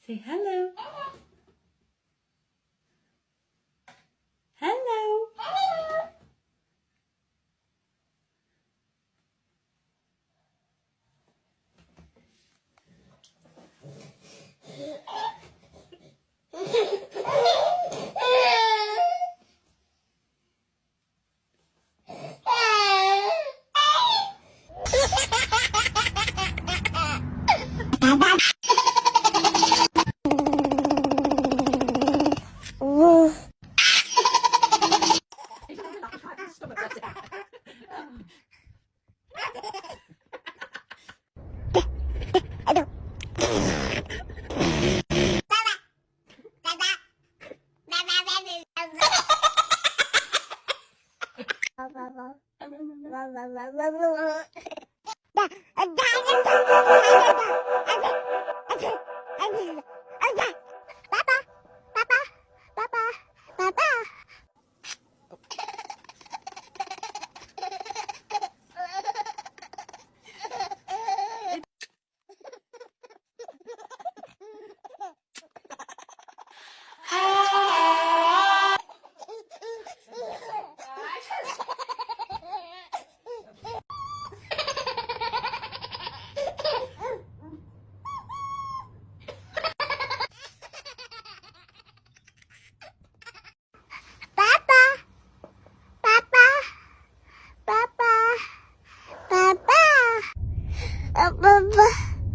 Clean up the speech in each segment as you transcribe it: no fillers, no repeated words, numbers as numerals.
Say hello. Hello.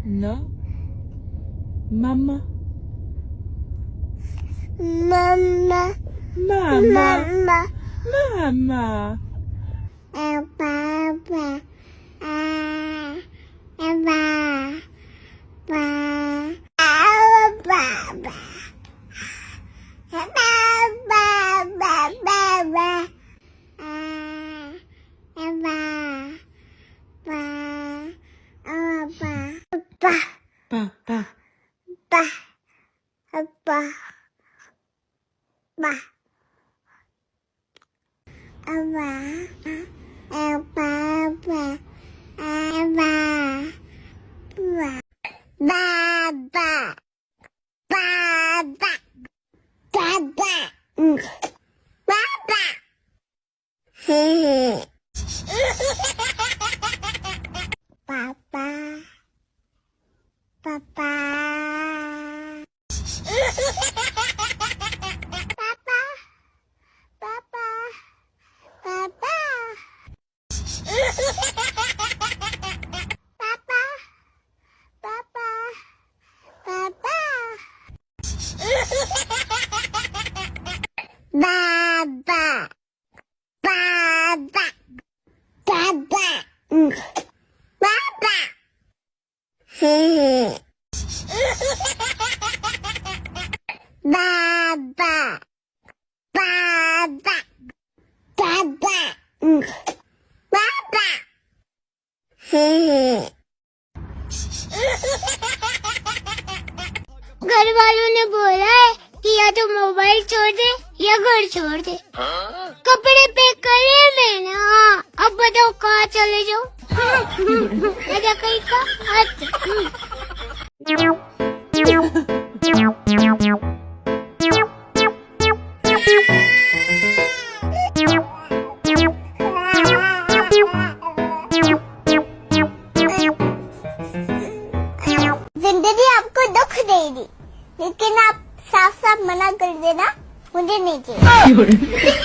No. Mama. Mama. Mama. Mama. Mama. Papa. Papa. Papa. घर वालों ने बोला है कि या तो मोबाइल छोड़ दे या घर छोड़ दे। कपड़े पैक कर लिए मैंने। हाँ, अब बताओ कहाँ चले जाओ। राजा कहीं का जिंदगी आपको दुख देगी, लेकिन आप साफ साफ मना कर देना, मुझे नहीं चाहिए।